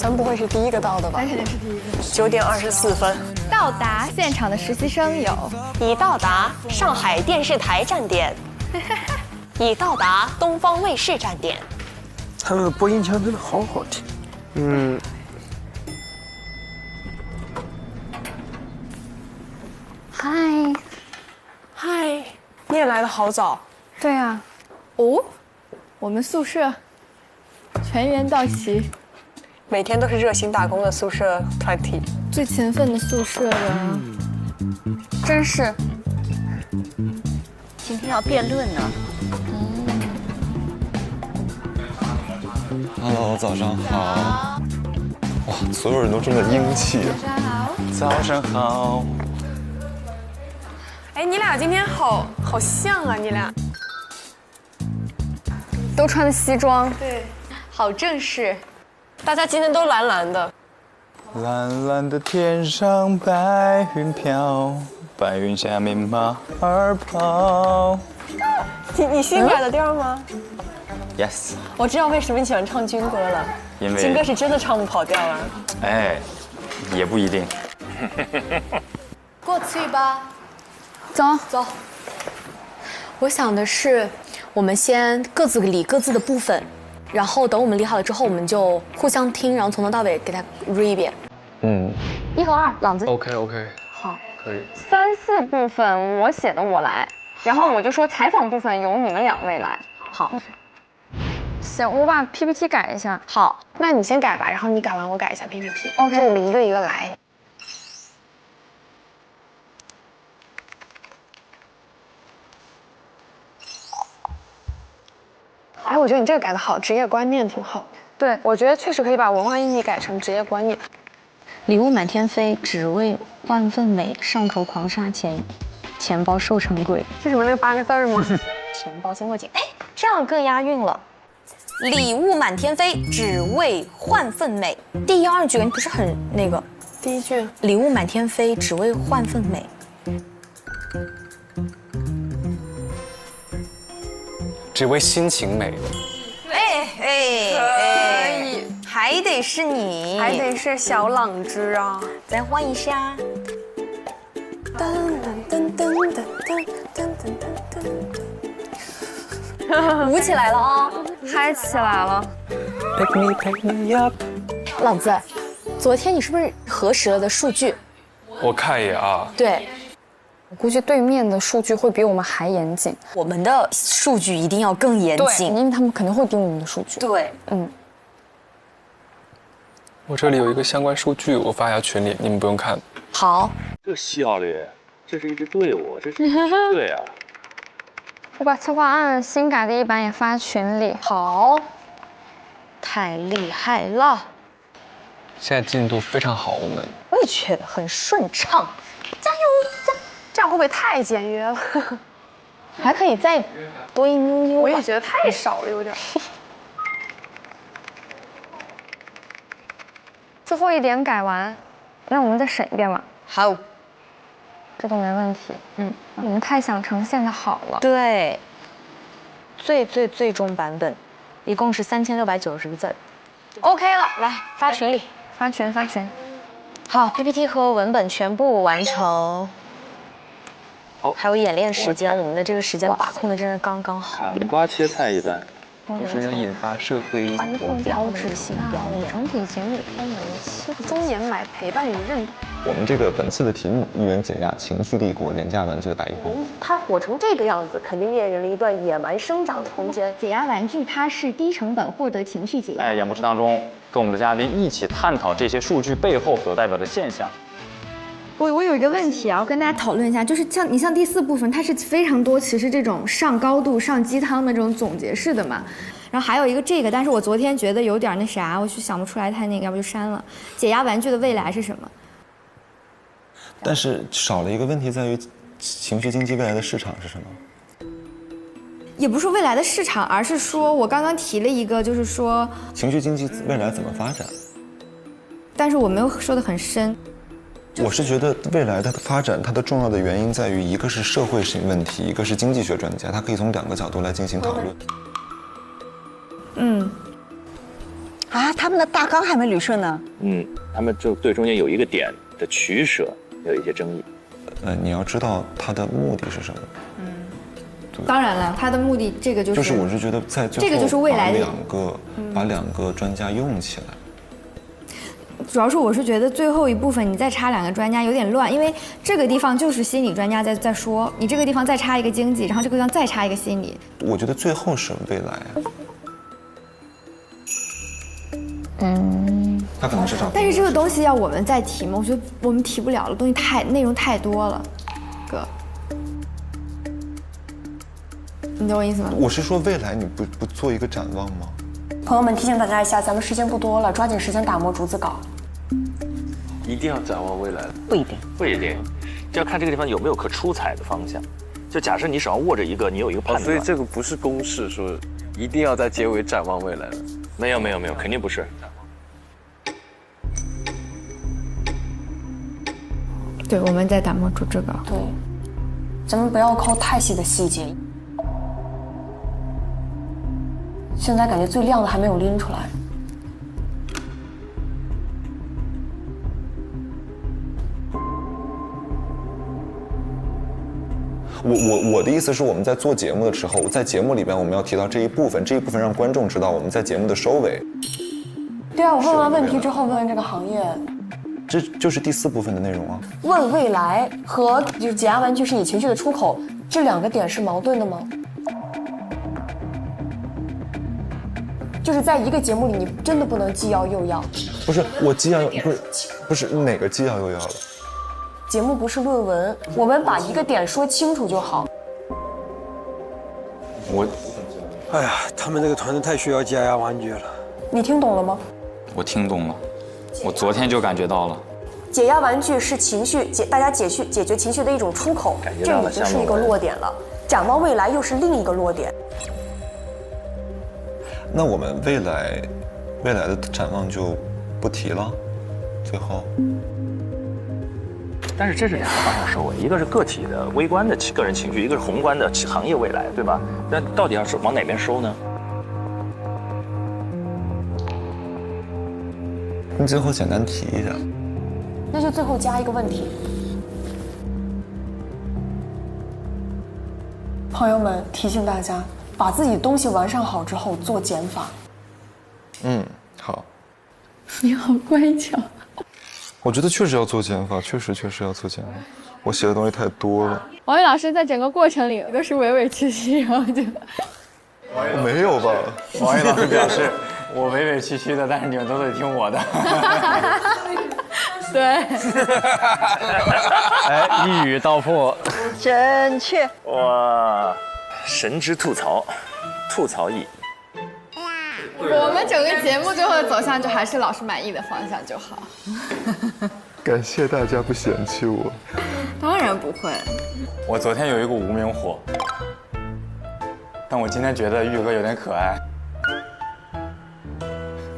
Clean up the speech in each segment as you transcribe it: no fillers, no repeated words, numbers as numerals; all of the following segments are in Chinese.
咱不会是第一个到的吧？咱肯定是第一个。9点24分，到达现场的实习生有：已到达上海电视台站点，已到达东方卫视站点。他们的播音腔真的好好听。嗨，嗨，你也来得好早。对啊，哦，我们宿舍全员到齐，每天都是热心打工的宿舍团体，最勤奋的宿舍了，真是。今天要辩论呢。Hello， 早上好。哇，所有人都这么英气。早上好。哎，你俩今天好像啊，你俩都穿的西装，对，好正式。大家今天都蓝蓝的。蓝蓝的天上白云飘，白云下面马儿跑。你新改的调吗？ Yes， 我知道为什么你喜欢唱军歌了，因为军歌是真的唱不跑调啊。哎，也不一定。过去吧。走走。我想的是，我们先各自理各自的部分，然后等我们理好了之后，我们就互相听，然后从头到尾给他 read 一遍。1和2，朗子。 OK， 好，可以。 3、4部分我写的我来，然后我就说采访部分由你们2位来。好。行，我把 PPT 改一下。好，那你先改吧，然后你改完我改一下 PPT。 OK， 我们一个一个来。哎，我觉得你这个改得好，职业观念挺好。对，我觉得确实可以把文化意义改成职业观念。礼物满天飞，只为换份美。上头狂杀钱，钱包瘦成鬼。是什么那个8个字吗？钱包先握紧，哎，这样更押韵了。礼物满天飞，只为换份美。第1、2句你不是很那个？第一句，礼物满天飞，只为换份美。只为心情美。哎，还得是你，还得是小朗之啊。再换一下。噔噔噔噔噔噔噔噔。舞起来了啊，嗨起来了。 Pick me up。朗子，昨天你是不是核实了的数据？我看一眼啊。对，我估计对面的数据会比我们还严谨。我们的数据一定要更严谨，因为他们肯定会盯我们的数据。对，我这里有一个相关数据，我发一下群里，你们不用看。好，这效率，这是一支队伍，这是对啊。我把策划案新改的1版也发群里。好，太厉害了，现在进度非常好，我们我也觉得很顺畅，加油！这样会不会太简约了？还可以再多一溜溜。我也觉得太少了，有点。最后一点改完，让我们再审一遍吧。好，这都没问题。你们太想呈现的好了。对，最终版本，一共是3690个字，OK 了，来发群里，发群。好 ，PPT 和文本全部完成。好，还有演练时间，我们的这个时间把控的真是刚刚好。砍瓜切菜一般。有时要引发社会标志性标语，整体节目分为7个中年买陪伴与认同。我们这个本次的题目：一元解压，情绪立国，廉价玩具的100亿分。它火成这个样子，肯定恋人了一段野蛮生长的空间。解压玩具它是低成本获得情绪解压。在演播室当中，跟我们的嘉宾一起探讨这些数据背后所代表的现象。我有一个问题啊，要跟大家讨论一下，就是像第4部分，它是非常多其实这种上高度、上鸡汤的这种总结式的嘛。然后还有一个这个，但是我昨天觉得有点那啥，我就想不出来太那个，要不就删了。解压玩具的未来是什么？但是少了一个问题在于，情绪经济未来的市场是什么？也不是未来的市场，而是说我刚刚提了一个，就是说情绪经济未来怎么发展？但是我没有说得很深。我是觉得未来的发展，它的重要的原因在于，一个是社会性问题，一个是经济学专家，他可以从2个角度来进行讨论。啊，他们的大纲还没捋顺呢。他们就对中间有一个点的取舍有一些争议。你要知道他的目的是什么。当然了，他的目的这个就是我是觉得在最后这个就是未来的把两个专家用起来。主要是我是觉得最后一部分你再插2个专家有点乱，因为这个地方就是心理专家在说，你这个地方再插一个经济，然后这个地方再插一个心理。我觉得最后是未来。他可能是找。但是这个东西要我们再提吗？我觉得我们提不了了，内容太多了，哥。你懂我意思吗？我是说未来你不做一个展望吗？朋友们，提醒大家一下，咱们时间不多了，抓紧时间打磨逐字稿。一定要展望未来？不一定，不一定，就要看这个地方有没有可出彩的方向。就假设你手上握着一个，你有一个判断。所以这个不是公式，说一定要在结尾展望未来的。没有，肯定不是。对，我们在打磨逐字稿。对，咱们不要抠太细的细节。现在感觉最亮的还没有拎出来。我的意思是，我们在做节目的时候，在节目里边我们要提到这一部分让观众知道我们在节目的收尾。对啊，我问完问题之后问这个行业，这就是第4部分的内容啊。问未来和就是解压玩具是你情绪的出口，这2个点是矛盾的吗？就是在一个节目里，你真的不能既要又要。不是我既要不是哪个既要又要了。节目不是论文，我们把一个点说清楚就好。哎呀，他们这个团队太需要解压玩具了。你听懂了吗？我听懂了，我昨天就感觉到了。解压玩具是情绪大家解决情绪的一种出口，这已经是一个落点了。展望未来又是另一个落点。那我们未来的展望就不提了，最后。但是这是2个方向收尾，一个是个体的微观的个人情绪，一个是宏观的行业未来，对吧？那到底要是往哪边收呢？你最后简单提一下。那就最后加一个问题。朋友们，提醒大家，把自己东西完善好之后做减法。好。你好乖巧。我觉得确实要做减法，确实要做减法。我写的东西太多了。王宇老师在整个过程里都是委委屈屈，然后就没有吧？王宇老师表示，我委委屈屈的，但是你们都得听我的。对。哎，一语道破，真确。哇，神之吐槽，吐槽艺。我们整个节目最后的走向就还是老师满意的方向就好。感谢大家不嫌弃我。当然不会。我昨天有一股无名火，但我今天觉得玉哥有点可爱。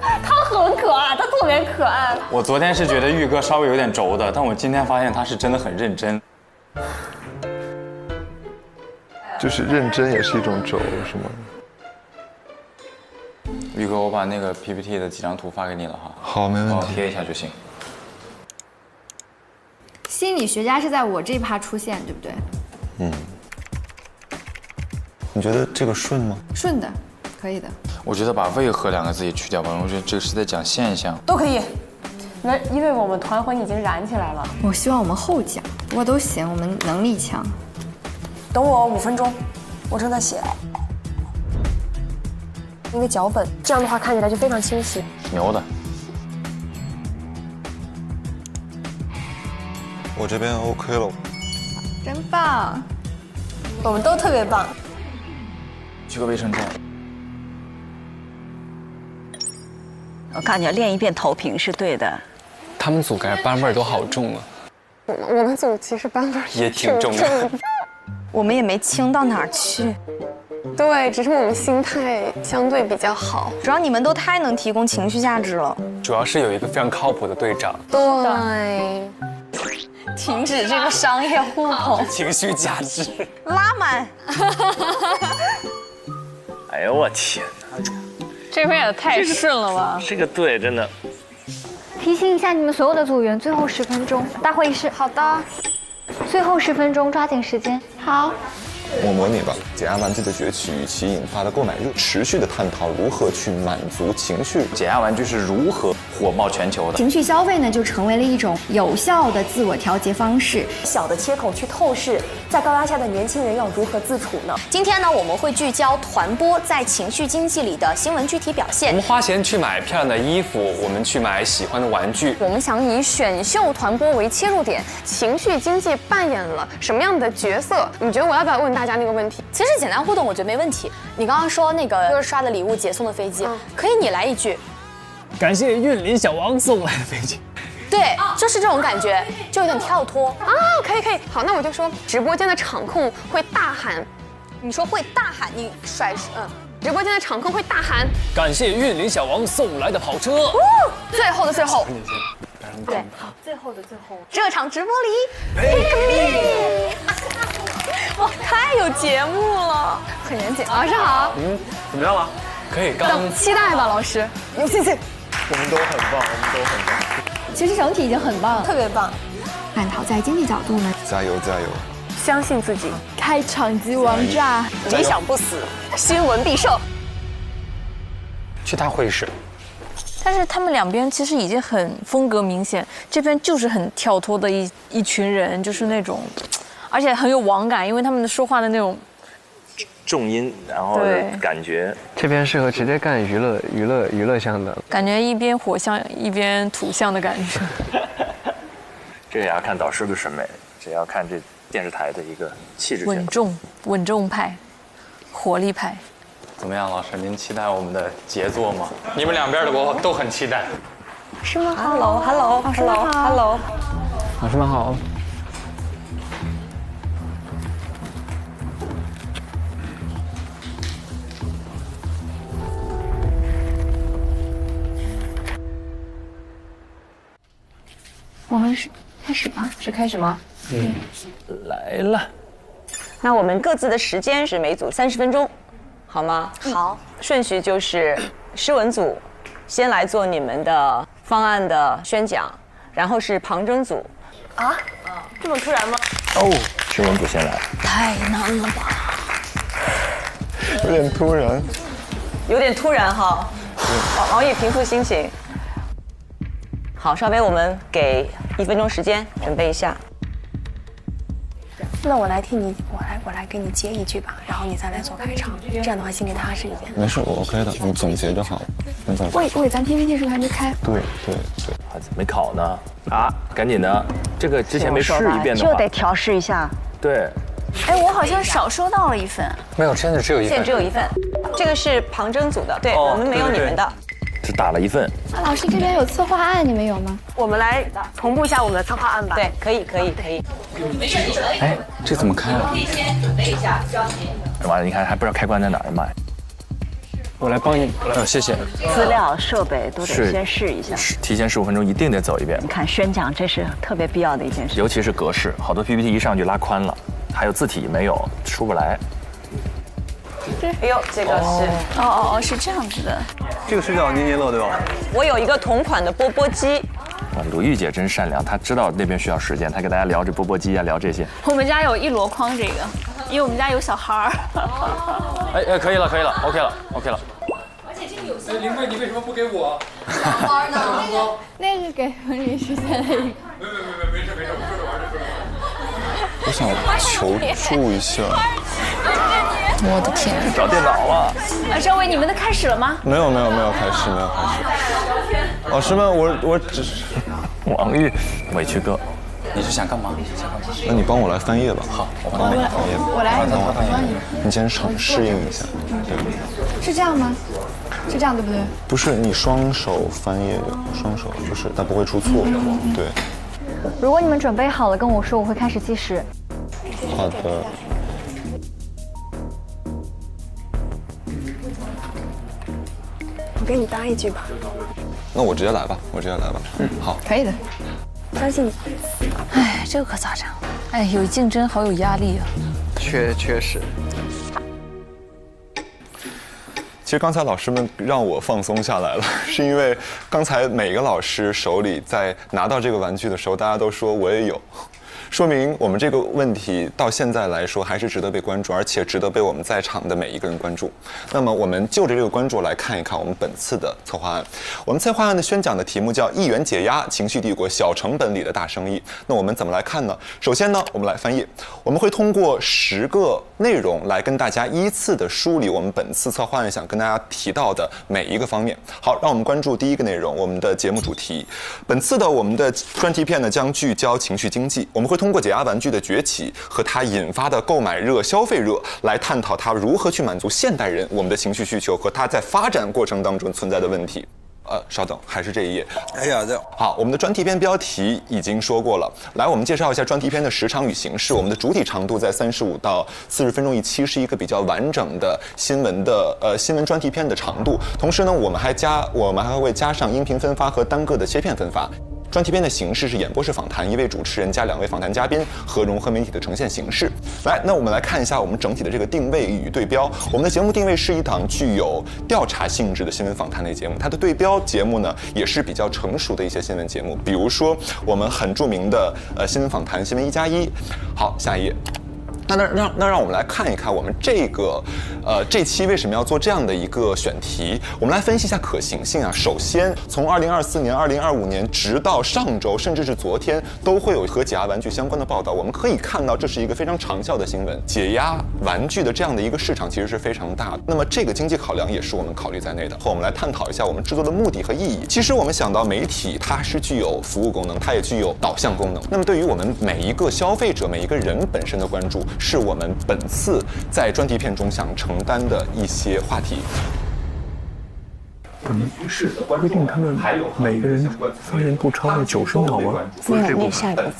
他很可爱，他特别可爱。我昨天是觉得玉哥稍微有点轴的，但我今天发现他是真的很认真。就是认真也是一种轴，是吗？玉哥，我把那个 PPT 的几张图发给你了哈。好，没问题。帮我贴一下就行。心理学家是在我这一趴出现，对不对？你觉得这个顺吗？顺的，可以的。我觉得把为何2个字也去掉吧，我觉得这个是在讲现象。都可以。因为我们团魂已经燃起来了。我希望我们后讲，不过都行，我们能力强。等我5分钟，我正在写。一个脚本，这样的话看起来就非常清晰。牛的。我这边 OK 了。真棒。我们都特别棒。去个卫生间。我感觉练一遍投屏是对的。他们组感觉班味儿都好重啊。我们组其实班味儿也挺重的。我们也没轻到哪儿去。对，只是我们心态相对比较好。主要你们都太能提供情绪价值了。主要是有一个非常靠谱的队长。对。停止这个商业互捧。情绪价值。拉满。哎呦我天哪！这边也太顺了吧！这个对，真的。提醒一下你们所有的组员，最后10分钟，大会议室。好的。最后10分钟，抓紧时间。好。我模拟吧，解压玩具的崛起与其引发的购买热，持续的探讨如何去满足情绪。解压玩具是如何火爆全球的？情绪消费呢，就成为了一种有效的自我调节方式。小的切口去透视，在高压下的年轻人要如何自处呢？今天呢，我们会聚焦团播在情绪经济里的新闻具体表现。我们花钱去买漂亮的衣服，我们去买喜欢的玩具。我们想以选秀团播为切入点，情绪经济扮演了什么样的角色？你觉得我要不要问大家那个问题？其实简单互动，我觉得没问题。你刚刚说那个就是刷的礼物解送的飞机，可以你来一句。感谢韵林小王送来的飞机。对，就是这种感觉，就有点跳脱啊。可以，好，那我就说直播间的场控会大喊，你说会大喊，你甩直播间的场控会大喊，感谢韵林小王送来的跑车。最后的最后。对，好，最后的最后，这场直播里 ，pick me， 哇，太有节目了，很严谨。老师好，怎么样了？可以，等期待吧，老师，有信心。我们都很棒，其实整体已经很棒，特别棒。探讨在经济角度呢，加油加油！相信自己，开场即王炸，理想不死，新闻必胜。去大会议室。但是他们两边其实已经很风格明显，这边就是很跳脱的一群人，就是那种，而且很有网感，因为他们说话的那种重音，然后感觉。这边适合直接干娱乐向的，感觉一边火象一边土象的感觉。这也要看导师的审美，这也要看这电视台的一个气质。稳重派，活力派。怎么样，老师？您期待我们的杰作吗？你们两边的我都很期待。是吗 ？Hello， 老师们好。老师们好。我们是开始吗？是开始吗？来了。那我们各自的时间是每组30分钟。好吗？好，顺序就是诗文组先来做你们的方案的宣讲，然后是旁征组。啊？这么突然吗？哦，诗文组先来。太难了吧？有点突然。有点突然哈。王宇平复心情。好，稍微我们给1分钟时间准备一下。那我来替你，我来给你接一句吧，然后你再来做开场，这样的话心里踏实一点。没事，我 OK 的，你总结就好。喂，咱 PPT 是不是还没开？对。还没考呢啊！赶紧的，这个之前没试一遍的话，就得调试一下。对。哎，我好像少收到了1份。没有，现在只有1份。现在只有1份，这个是旁征组的，对我们没有你们的。只打了1份。老师这边有策划案，你们有吗？我们来同步一下我们的策划案吧。对，可以。哎，这怎么开啊？完了，你看还不知道开关在哪儿，妈呀！我来帮你。谢谢。资料设备都得先试一下。提前15分钟一定得走一遍。你看宣讲，这是特别必要的一件事。尤其是格式，好多 PPT 一上去拉宽了，还有字体没有，出不来。哎呦，这个是是这样子的。这个是叫捏捏乐对吧？我有一个同款的钵钵鸡。哇，鲁豫姐真善良，她知道那边需要时间，她给大家聊这钵钵鸡啊，聊这些。我们家有1箩筐这个，因为我们家有小孩儿。哎，可以了，OK 了。而且这个有些。林慧，你为什么不给我？小孩呢？那个给文林实现了一个。没事，我说着玩就说着玩。我想求助一下。我的天！找电脑了。赵薇，你们的开始了吗？没有开始。老师们，我只是王玉，委屈哥，你是想干嘛？那你帮我来翻页吧。好，我帮你翻页。我来帮你。你先适应一下。对。是这样吗？是这样对不对？不是，你双手翻页，双手就是它不会出错。对。如果你们准备好了，跟我说，我会开始计时。好的。我给你搭一句吧。那我直接来吧。好。可以的。相信你。哎，这个可咋整？哎，有竞争，好有压力啊。确实。其实刚才老师们让我放松下来了，是因为刚才每个老师手里在拿到这个玩具的时候，大家都说我也有。说明我们这个问题到现在来说还是值得被关注，而且值得被我们在场的每一个人关注。那么我们就着这个关注来看一看我们本次的策划案。我们策划案的宣讲的题目叫“一元解压，情绪帝国，小成本里的大生意”。那我们怎么来看呢？首先呢，我们来翻页，我们会通过10个内容来跟大家依次的梳理我们本次策划案想跟大家提到的每一个方面。好，让我们关注第一个内容，我们的节目主题。本次的我们的专题片呢将聚焦情绪经济，我们会通过解压玩具的崛起和它引发的购买热、消费热，来探讨它如何去满足现代人我们的情绪需求和它在发展过程当中存在的问题。稍等，还是这一页。哎呀，好，我们的专题片标题已经说过了。来，我们介绍一下专题片的时长与形式。我们的主体长度在35到40分钟一期，是一个比较完整的新闻专题片的长度。同时呢，我们还会加上音频分发和单个的切片分发。专题片的形式是演播式访谈，1位主持人加2位访谈嘉宾和融合媒体的呈现形式。来，那我们来看一下我们整体的这个定位与对标。我们的节目定位是一档具有调查性质的新闻访谈类节目，它的对标节目呢也是比较成熟的一些新闻节目，比如说我们很著名的新闻访谈新闻1+1。好，下一页。那让我们来看一看我们这期为什么要做这样的一个选题。我们来分析一下可行性啊。首先，从2024年、2025年直到上周，甚至是昨天，都会有和解压玩具相关的报道。我们可以看到，这是一个非常长效的新闻。解压玩具的这样的一个市场其实是非常大的。那么这个经济考量也是我们考虑在内的。和我们来探讨一下我们制作的目的和意义。其实我们想到媒体，它是具有服务功能，它也具有导向功能。那么对于我们每一个消费者、每一个人本身的关注，是我们本次在专题片中想承担的一些话题。是规定他们每个人发言不超过90秒吗？那下一步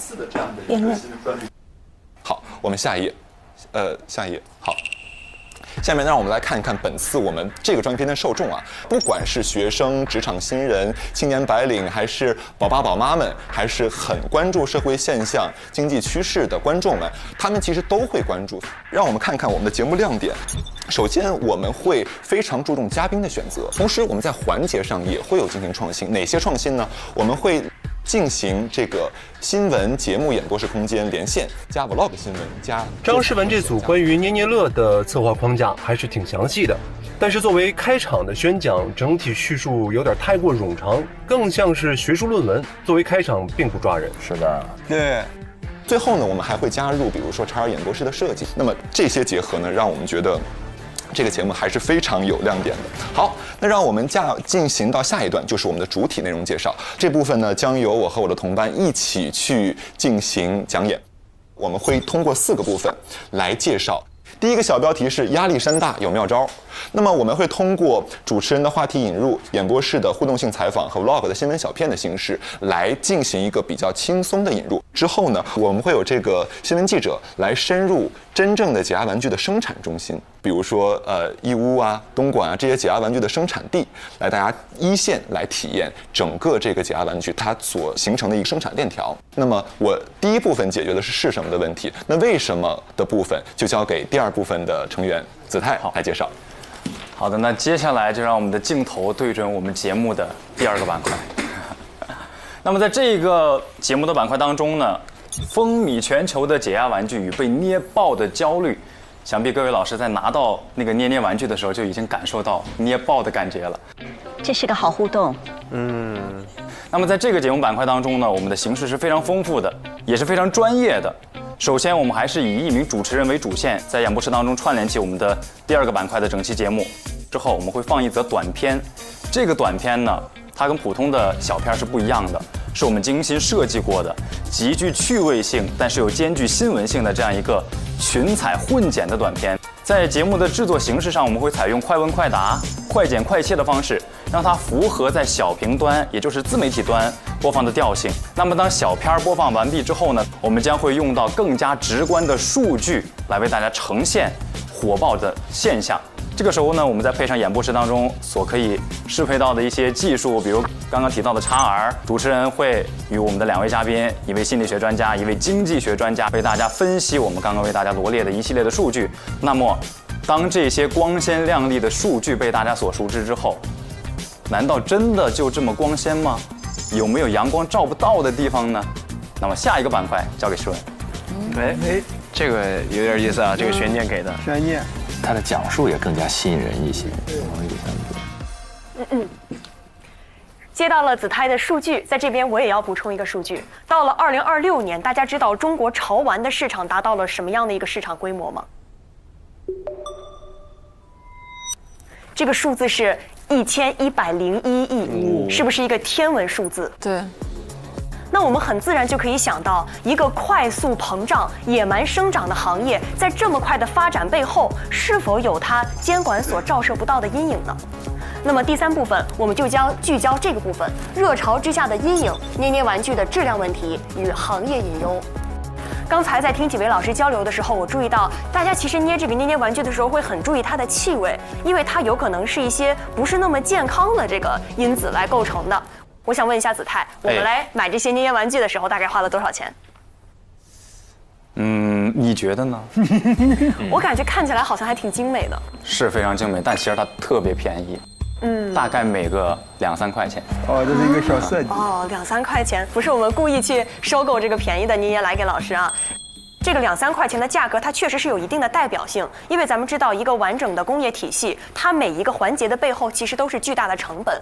辩论。好，我们下一页，下一页。好。下面让我们来看一看本次我们这个专题片的受众啊，不管是学生、职场新人、青年白领，还是宝爸宝妈们，还是很关注社会现象、经济趋势的观众们，他们其实都会关注。让我们看看我们的节目亮点。首先，我们会非常注重嘉宾的选择，同时我们在环节上也会有进行创新。哪些创新呢？我们会进行这个新闻节目演播室空间连线加 vlog 新闻加张诗雯这组关于捏捏乐的策划框架还是挺详细的，但是作为开场的宣讲，整体叙述有点太过冗长，更像是学术论文，作为开场并不抓人。是的，对。最后呢，我们还会加入比如说XR演播室的设计，那么这些结合呢，让我们觉得这个节目还是非常有亮点的。好，那让我们进行到下一段，就是我们的主体内容介绍。这部分呢，将由我和我的同伴一起去进行讲演。我们会通过4个部分来介绍。第一个小标题是压力山大有妙招。那么我们会通过主持人的话题引入、演播室的互动性采访和 vlog 的新闻小片的形式来进行一个比较轻松的引入。之后呢，我们会有这个新闻记者来深入真正的解压玩具的生产中心，比如说义乌啊、东莞啊这些解压玩具的生产地，来大家一线来体验整个这个解压玩具它所形成的一个生产链条。那么我第一部分解决的是什么的问题，那为什么的部分就交给第2部分的成员子泰来介绍。好的，那接下来就让我们的镜头对准我们节目的第2个板块。那么在这个节目的板块当中呢，风靡全球的解压玩具与被捏爆的焦虑，想必各位老师在拿到那个捏玩具的时候就已经感受到捏爆的感觉了。这是个好互动。那么在这个节目板块当中呢，我们的形式是非常丰富的，也是非常专业的。首先，我们还是以1名主持人为主线，在演播室当中串联起我们的第2个板块的整期节目。之后，我们会放一则短片。这个短片呢，它跟普通的小片是不一样的，是我们精心设计过的，极具趣味性，但是又兼具新闻性的这样一个群采混剪的短片。在节目的制作形式上，我们会采用快问快答、快剪快切的方式，让它符合在小屏端，也就是自媒体端播放的调性。那么当小片播放完毕之后呢，我们将会用到更加直观的数据来为大家呈现火爆的现象。这个时候呢，我们再配上演播室当中所可以适配到的一些技术，比如刚刚提到的XR，主持人会与我们的2位嘉宾，一位心理学专家，一位经济学专家，为大家分析我们刚刚为大家罗列的一系列的数据。那么当这些光鲜亮丽的数据被大家所熟知之后，难道真的就这么光鲜吗？有没有阳光照不到的地方呢？那么下一个板块交给诗文。这个有点意思啊，这个悬念给的。悬念，它的讲述也更加吸引人一些。接到了子泰的数据，在这边我也要补充一个数据。到了2026年，大家知道中国潮玩的市场达到了什么样的一个市场规模吗？这个数字是1101亿，是不是一个天文数字？对。那我们很自然就可以想到，一个快速膨胀、野蛮生长的行业，在这么快的发展背后，是否有它监管所照射不到的阴影呢？那么第3部分，我们就将聚焦这个部分：热潮之下的阴影，捏捏玩具的质量问题与行业隐忧。刚才在听几位老师交流的时候，我注意到大家其实捏这个捏捏玩具的时候会很注意它的气味，因为它有可能是一些不是那么健康的这个因子来构成的。我想问一下子泰，我们来买这些捏捏玩具的时候，大概花了多少钱？你觉得呢？我感觉看起来好像还挺精美的，是非常精美，但其实它特别便宜，大概每个2、3块钱。哦，这是一个小设计。哦，2、3块钱，不是我们故意去收购这个便宜的捏捏来给老师啊。这个2、3块钱的价格，它确实是有一定的代表性，因为咱们知道一个完整的工业体系，它每一个环节的背后其实都是巨大的成本。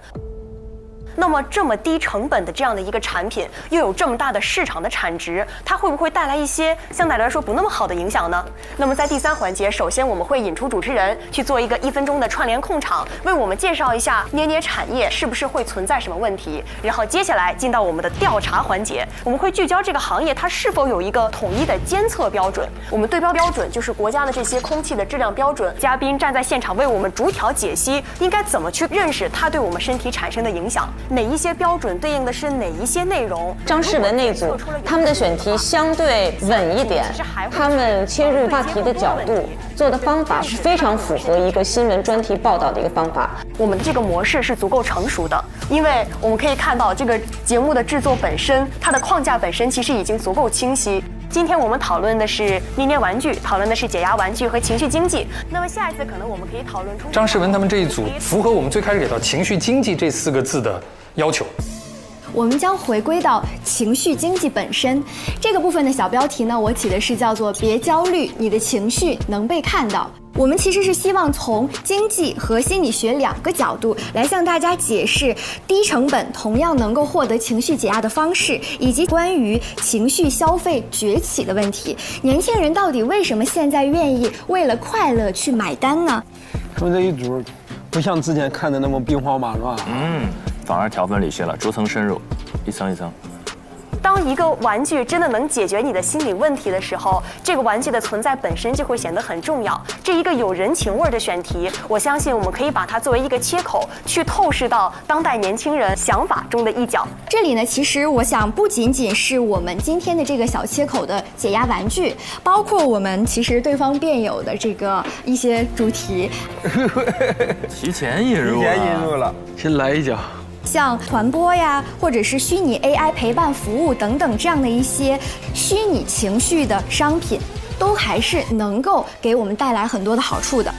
那么这么低成本的这样的一个产品，又有这么大的市场的产值，它会不会带来一些相对来说不那么好的影响呢？那么在第3环节，首先我们会引出主持人去做一个1分钟的串联控场，为我们介绍一下捏捏产业是不是会存在什么问题。然后接下来进到我们的调查环节，我们会聚焦这个行业它是否有一个统一的监测标准。我们对标标准就是国家的这些空气的质量标准。嘉宾站在现场为我们逐条解析，应该怎么去认识它对我们身体产生的影响。哪一些标准对应的是哪一些内容？张世文那组他们的选题相对稳一点，他们切入话题的角度、做的方法是非常符合一个新闻专题报道的一个方法。我们的这个模式是足够成熟的，因为我们可以看到这个节目的制作本身，它的框架本身其实已经足够清晰。今天我们讨论的是捏捏玩具，讨论的是解压玩具和情绪经济。那么下一次可能我们可以讨论出张世文他们这一组符合我们最开始给到情绪经济这4个字的要求。我们将回归到情绪经济本身这个部分的小标题呢，我起的是叫做“别焦虑，你的情绪能被看到”。我们其实是希望从经济和心理学2个角度来向大家解释低成本同样能够获得情绪解压的方式，以及关于情绪消费崛起的问题。年轻人到底为什么现在愿意为了快乐去买单呢？他们这一组不像之前看的那么兵荒马乱，反而条分理些了，逐层深入，一层一层。当一个玩具真的能解决你的心理问题的时候，这个玩具的存在本身就会显得很重要。这一个有人情味的选题，我相信我们可以把它作为一个切口，去透视到当代年轻人想法中的一角。这里呢，其实我想不仅仅是我们今天的这个小切口的解压玩具，包括我们其实对方辩友的这个一些主题。提前引入了，先来一脚。像团播呀，或者是虚拟 AI 陪伴服务等等这样的一些虚拟情绪的商品，都还是能够给我们带来很多的好处的。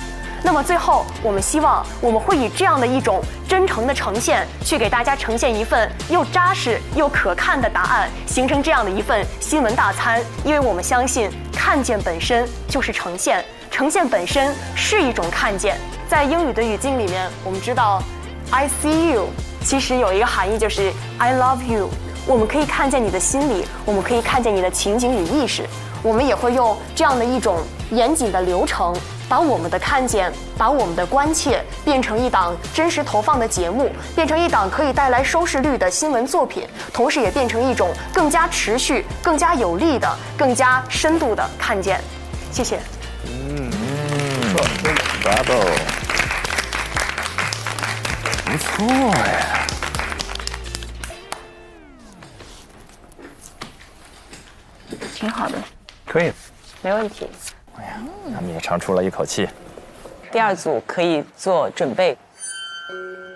那么最后，我们希望我们会以这样的一种真诚的呈现，去给大家呈现一份又扎实又可看的答案，形成这样的一份新闻大餐。因为我们相信，看见本身就是呈现，呈现本身是一种看见。在英语的语境里面，我们知道 I see you 其实有一个含义，就是 I love you。我们可以看见你的心理，我们可以看见你的情景与意识。我们也会用这样的一种严谨的流程，把我们的看见，把我们的关切变成一档真实投放的节目，变成一档可以带来收视率的新闻作品，同时也变成一种更加持续、更加有力的、更加深度的看见。谢谢。不错 ，Bravo， 不错呀。挺好的，可以，没问题。哎呀，他们也长出了一口气。第二组可以做准备。